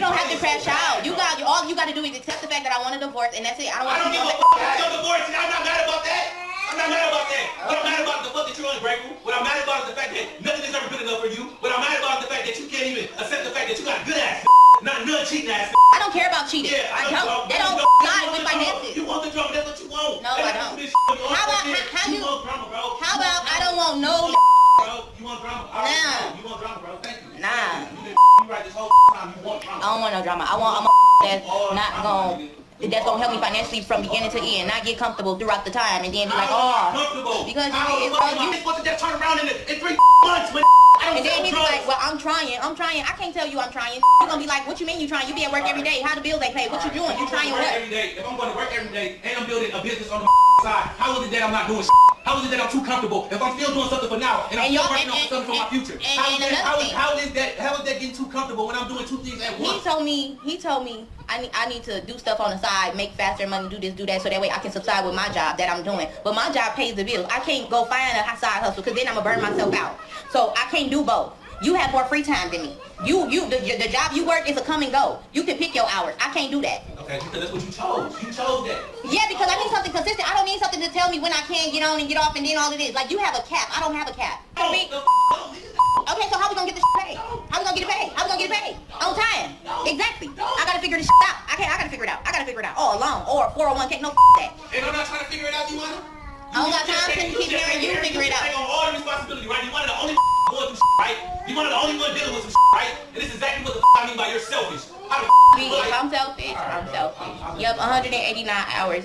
don't have to crash out. All you got to do is accept the fact that I want a divorce, and that's it. I don't give a divorce, and I'm not mad about that. I'm not mad about that. What I'm mad about is the fuck that you're ungrateful. What I'm mad about is the fact that nothing is ever good enough for you. What I'm mad about is the fact that you can't even accept the fact that you got a good ass, not none cheating ass. I don't care about cheating. Yeah, I don't. They don't lie with finances. You want the drama? That's what you want. No, I don't. How about I don't want no. Bro, you want drama? Nah. You want drama, bro? Thank you. Nah. You right this whole time. You want drama. I don't want no drama. I'm that's gonna help me financially from beginning to end, not get comfortable throughout the time and then be like, oh, because you supposed to just turn around in 3 months when and then he's like, well, I'm trying. I can't tell you I'm trying. You're gonna be like, what you mean you trying? You be at work every day. How the bills they pay? What you doing? You trying what? Every day. If I'm going to work every day and I'm building a business on the side, how is it that I'm not doing? How is it that I'm too comfortable? If I'm still doing something for now and I'm still working on something for my future, how is that getting too comfortable when I'm doing 2 things at once? He told me I need to do stuff on the side, make faster money, do this, do that, so that way I can subside with my job that I'm doing. But my job pays the bills. I can't go find a side hustle because then I'm gonna burn myself out. So I can't do both. You have more free time than me. The job you work is a come and go. You can pick your hours. I can't do that. Okay, because that's what you chose. You chose that. Yeah, because I need something consistent. I don't need something to tell me when I can get on and get off and then all it is. Like, you have a cap. I don't have a cap. Okay, so how we gonna get this paid? How we gonna get it paid? How we gonna get it paid? On time. Exactly. I gotta figure this out. I gotta figure it out. I gotta figure it out. All alone. Or 401k. No that. And I'm not trying to figure it out, you wanna? I don't got time to keep hearing you figure it out. You take on all the responsibility, right? You one of the only going through right? You one of the only one dealing with some right? And this is exactly what the I mean by you're selfish. How the if I'm selfish, I'm selfish. Yep, 189 hours.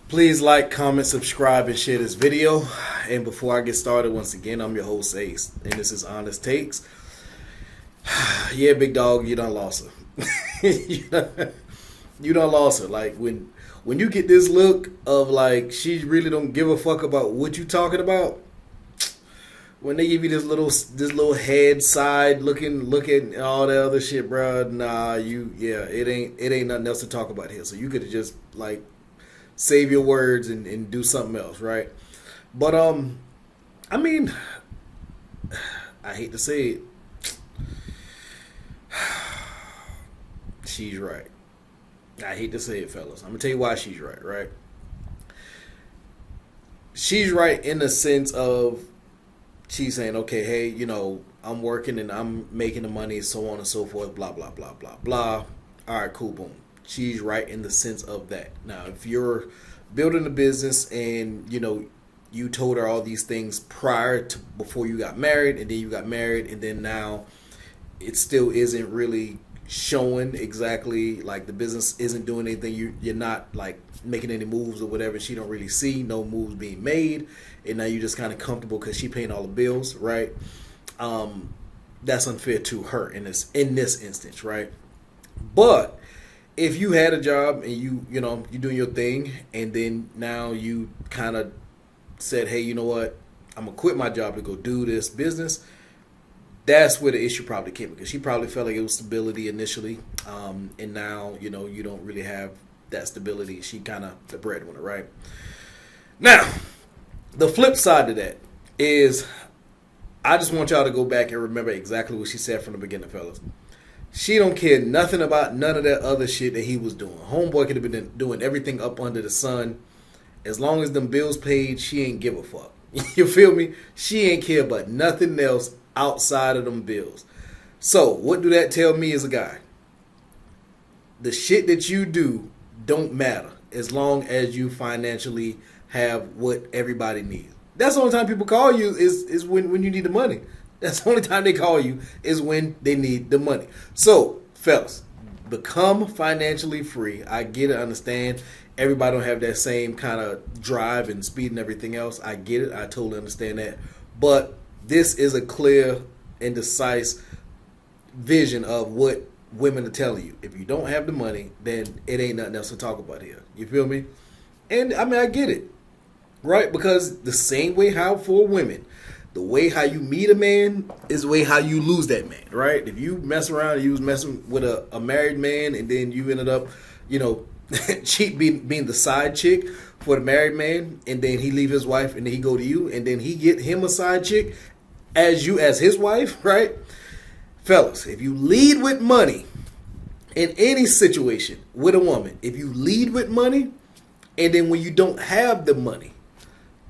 Please like, comment, subscribe, and share this video. And before I get started, once again, I'm your host, Ace, and this is Honest Takes. Yeah, big dog, you done lost her. You done lost her. Like, when you get this look of, like, she really don't give a fuck about what you talking about, when they give you this little head side looking and all that other shit, bro, nah, it ain't nothing else to talk about here. So you could have just, like, save your words and do something else, right? But I mean, I hate to say it, she's right. I hate to say it, fellas. I'm gonna tell you why she's right? She's right in the sense of she's saying, okay, hey, you know, I'm working and I'm making the money, so on and so forth, blah blah blah blah blah. All right, cool, boom. She's right in the sense of that. Now, if you're building a business and, you know, you told her all these things before you got married, and then you got married, and then now it still isn't really showing exactly, like, the business isn't doing anything. You're not, like, making any moves or whatever. She don't really see no moves being made, and now you're just kind of comfortable because she paying all the bills, right? That's unfair to her in this instance, right? But if you had a job and you know you're doing your thing, and then now you kind of said, hey, you know what, I'm gonna quit my job to go do this business, that's where the issue probably came, because she probably felt like it was stability initially, and now, you know, you don't really have that stability. She kind of the breadwinner, right? Now, the flip side of that is, I just want y'all to go back and remember exactly what she said from the beginning, fellas. She don't care nothing about none of that other shit that he was doing. Homeboy could have been doing everything up under the sun. As long as them bills paid, she ain't give a fuck. You feel me? She ain't care about nothing else outside of them bills. So, what do that tell me as a guy? The shit that you do don't matter as long as you financially have what everybody needs. That's the only time people call you is when you need the money. That's the only time they call you is when they need the money. So, fellas, become financially free. I get it, understand. Everybody don't have that same kind of drive and speed and everything else. I get it. I totally understand that. But this is a clear and concise vision of what women are telling you. If you don't have the money, then it ain't nothing else to talk about here. You feel me? And, I mean, I get it. Right? Because the same way how for women, the way how you meet a man is the way how you lose that man, right? If you mess around and you was messing with a married man, and then you ended up, you know, being the side chick for the married man, and then he leave his wife and then he go to you, and then he get him a side chick as his wife, right? Fellas, if you lead with money, in any situation with a woman, if you lead with money, and then when you don't have the money,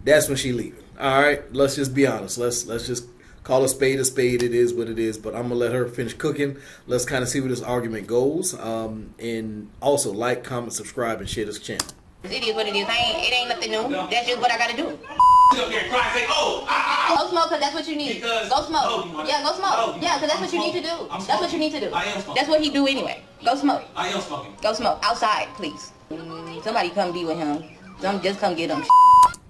that's when she leaving. All right, let's just be honest. Let's just call a spade a spade. It is what it is. But I'm gonna let her finish cooking. Let's kind of see where this argument goes. And also like, comment, subscribe, and share this channel. It is what it is. It ain't nothing new. That's just what I gotta do. Up there and cry and say, oh, Go smoke, cause that's what you need. Because- Go smoke. Oh, Yeah, go smoke. oh, Yeah, cause that's what you need to do. I'm That's what you smoking. need to do. I am smoking. That's what he do anyway. Go smoke. I am smoking. Go smoke. Outside, please. Somebody come be with him. Just come get him.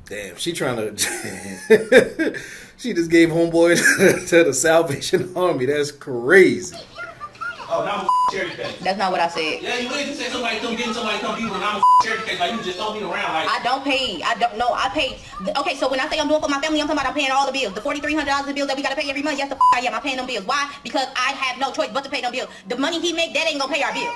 Damn, she trying to. She just gave homeboy to the Salvation Army. That's crazy. Oh, now I'm a charity case. That's not what I said. Yeah, you did. You said somebody come get him, somebody come be with him. Now I'm a charity case. Like, you just throw me around. Like, I don't pay. I don't know. I pay. Okay, so when I say I'm doing for my family, I'm talking about I'm paying all the bills. The $4,300 in bills that we gotta pay every month. Yes, the I am. I'm paying them bills. Why? Because I have no choice but to pay them bills. The money he make, that ain't gonna pay our bills.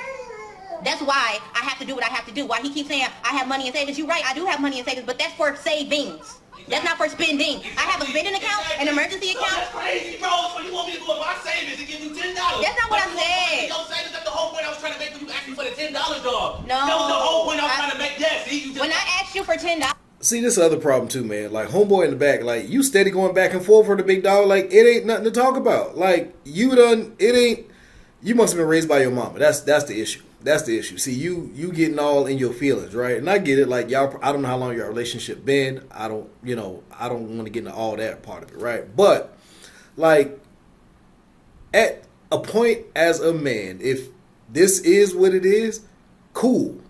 That's why I have to do what I have to do. Why he keeps saying I have money in savings. You're right. I do have money in savings, but that's for savings. That's not for spending. I have a spending account, an emergency So account. that's crazy, bro. So you want me to go in my savings and give you $10? That's not what I said. Your savings, that's the whole point I was trying to make when you asked me for the $10, dog. No. That was the whole point I was trying to make. Yes, see, you just... When I asked you for $10. See, this other problem too, man. Like, homeboy in the back, like, you steady going back and forth for the big dog. Like, it ain't nothing to talk about. Like, you must have been raised by your mama. That's the issue. That's the issue. See, you getting all in your feelings, right? And I get it. Like, y'all, I don't know how long your relationship been. I don't want to get into all that part of it, right? But, like, at a point as a man, if this is what it is, cool.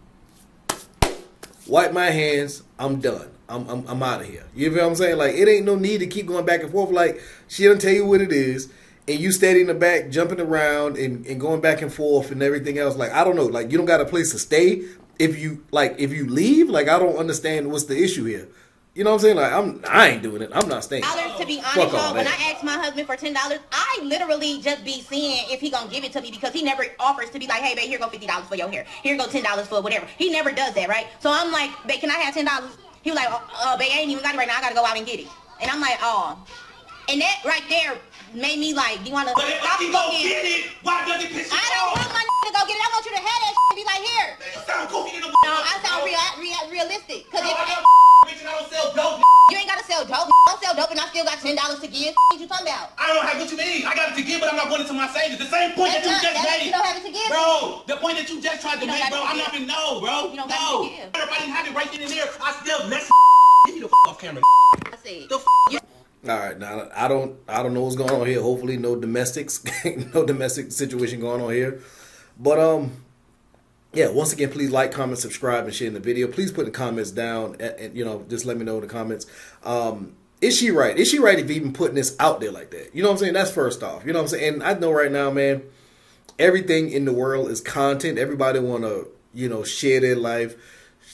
Wipe my hands. I'm done. I'm out of here. You know what I'm saying? Like, it ain't no need to keep going back and forth. Like, she don't tell you what it is, and you steady in the back, jumping around and going back and forth and everything else. Like, I don't know. Like, you don't got a place to stay if you leave. Like, I don't understand what's the issue here. You know what I'm saying? Like, I ain't doing it. I'm not staying. To be honest, Fuck all y'all, when that. I ask my husband for $10, I literally just be seeing if he gonna give it to me because he never offers to be like, hey, babe, here go $50 for your hair. Here go $10 for whatever. He never does that, right? So I'm like, babe, can I have $10? He was like, babe, I ain't even got it right now. I gotta go out and get it. And I'm like, oh. And that right there made me like, do you wanna But if I can go get it, why does it piss you I don't off? want my to go get it. I want you to have that and be like, here. You sound goofy in the No, I sound realistic. Cause No, I if got bitch and I don't sell dope. you ain't gotta sell dope, don't sell dope, and I still got $10 to give. What you talking about? I don't have what you mean. I got it to give, but I'm not going into my savings. The same point that you just made. You don't have it to give. Bro, the point that you just tried to You don't make, got bro, it to I'm not give. even know, bro. You don't got No. it to give. If I didn't have it right then and there, I still less get me the off camera. I said, The you All right, now I don't know what's going on here. Hopefully, no domestic situation going on here. But yeah. Once again, please like, comment, subscribe, and share in the video. Please put the comments down, and just let me know in the comments. Is she right? Is she right if even putting this out there like that? You know what I'm saying? That's first off. You know what I'm saying? And I know right now, man, everything in the world is content. Everybody want to share their life.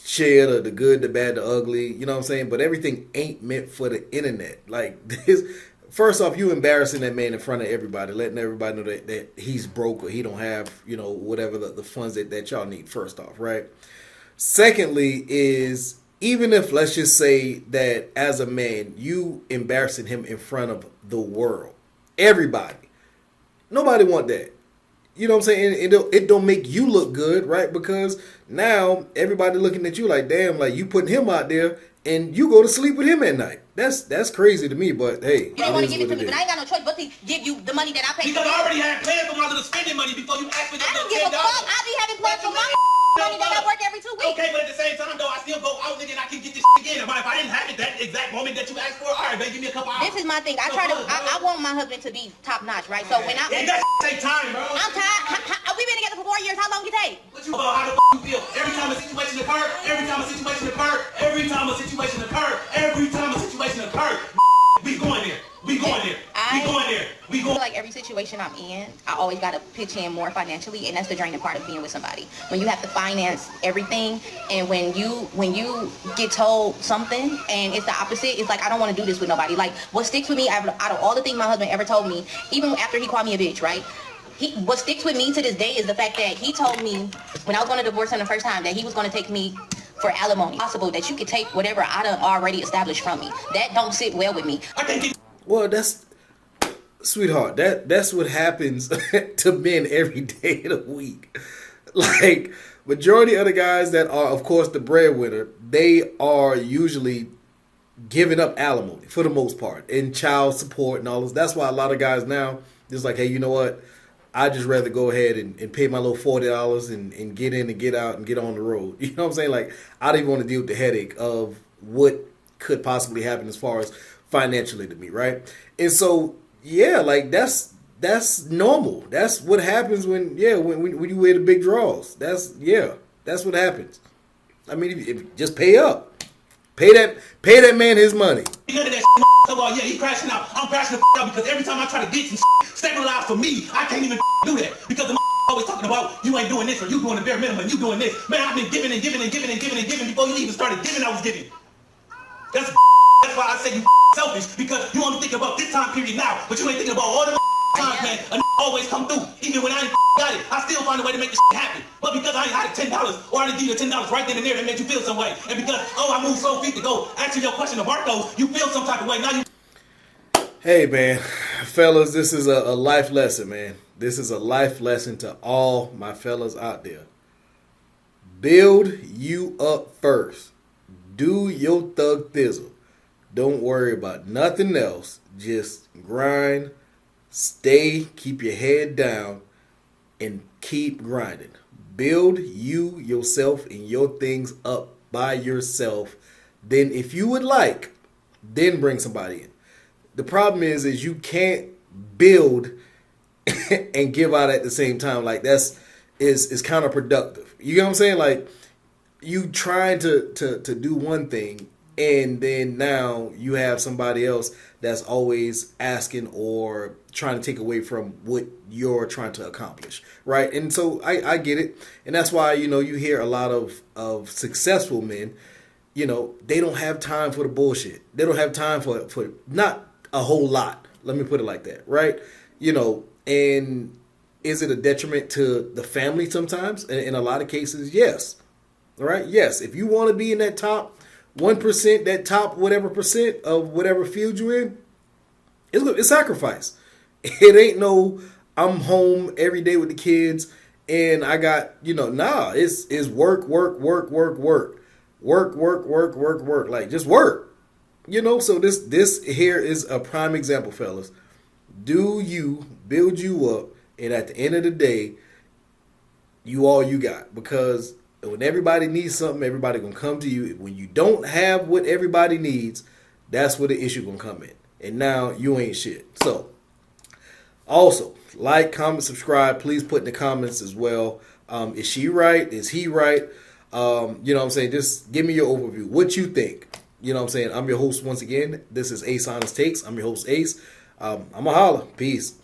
Share the good, the bad, the ugly, you know what I'm saying? But everything ain't meant for the internet. Like, this, first off, you embarrassing that man in front of everybody, letting everybody know that he's broke or he don't have, whatever the funds that y'all need, first off, right? Secondly is, even if, let's just say that as a man, you embarrassing him in front of the world, everybody, nobody want that. You know what I'm saying? It don't make you look good, right? Because now everybody looking at you like, damn, like you putting him out there and you go to sleep with him at night. That's crazy to me, but hey. you don't want to give it to me, but I ain't got no choice but to give you the money that I pay. Because I already had plans for my little spending money before you asked me I to don't give a fuck. I be having plans for my money that I work every 2 weeks. Okay, but at the same time, though, I still go out thinking I can get this again. If I didn't have it that exact moment that you asked for, all right, babe, give me a couple hours. This is my thing. I want my husband to be top notch, right? So when And that take time, bro. I'm tired. We've been together for 4 years. How long it take? What you about how the you feel? Every time a situation occur, every time a situation occur, every time a situation occur, every time a situation occur, we going there. We going there. We going there. We I going. feel like every situation I'm in, I always got to pitch in more financially, and that's the draining part of being with somebody. When you have to finance everything, and when you get told something and it's the opposite, it's like, I don't want to do this with nobody. Like, what sticks with me out of all the things my husband ever told me, even after he called me a bitch, right? What sticks with me to this day is the fact that he told me when I was going to divorce him the first time that he was going to take me for alimony. Possible that you could take whatever I done already established from me. That don't sit well with me. I can't get. Well, that's Sweetheart, that's what happens to men every day of the week. Like, majority of the guys that are, of course, the breadwinner, they are usually giving up alimony for the most part and child support and all this. That's why a lot of guys now just like, hey, you know what? I just rather go ahead and pay my little $40 and get in and get out and get on the road. You know what I'm saying? Like, I don't even want to deal with the headache of what could possibly happen as far as financially to me, right? And so, yeah, like that's normal. That's what happens when you wear the big draws. That's what happens. I mean, if just pay up. Pay that man his money. None of that so, yeah, he crashing out. I'm crashing the out because every time I try to get some stabilized for me, I can't even do that because the always talking about you ain't doing this or you doing the bare minimum, you doing this. Man, I've been giving and giving and giving and giving and giving before you even started giving. I was giving. That's why I say you selfish because you only think about this time period now, but you ain't thinking about all the times, man. A always come through. Even when I ain't got it, I still find a way to make this happen. But because I ain't had $10 or I didn't give you $10 right then and there, that made you feel some way. And because I moved so feet to go answer your question of Marcos, you feel some type of way. Now you. Hey man, fellas, this is a life lesson, man. This is a life lesson to all my fellas out there. Build you up first. Do your thug thizzle. Don't worry about nothing else. Just grind, stay, keep your head down, and keep grinding. Build you, yourself, and your things up by yourself. Then if you would like, then bring somebody in. The problem is you can't build and give out at the same time. Like is counterproductive. You know what I'm saying? Like you trying to do one thing and then now you have somebody else that's always asking or trying to take away from what you're trying to accomplish, right? And so I get it, and that's why you hear a lot of successful men. They don't have time for the bullshit. They don't have time for not a whole lot. Let me put it like that, right? And is it a detriment to the family sometimes? In a lot of cases, yes. All right, yes. If you want to be in that top 1%, that top whatever percent of whatever field you're in, it's sacrifice. It ain't no I'm home every day with the kids and I got it's work. Like just work. So this here is a prime example, fellas. Do you build you up, and at the end of the day, you all you got. Because when everybody needs something, everybody gonna come to you. When you don't have what everybody needs, that's where the issue gonna come in. And now you ain't shit. So, also, like, comment, subscribe. Please put in the comments as well. Is she right? Is he right? You know what I'm saying? Just give me your overview. What you think? You know what I'm saying? I'm your host once again. This is Ace.HonestTakes. I'm your host, Ace. I'm a holla. Peace.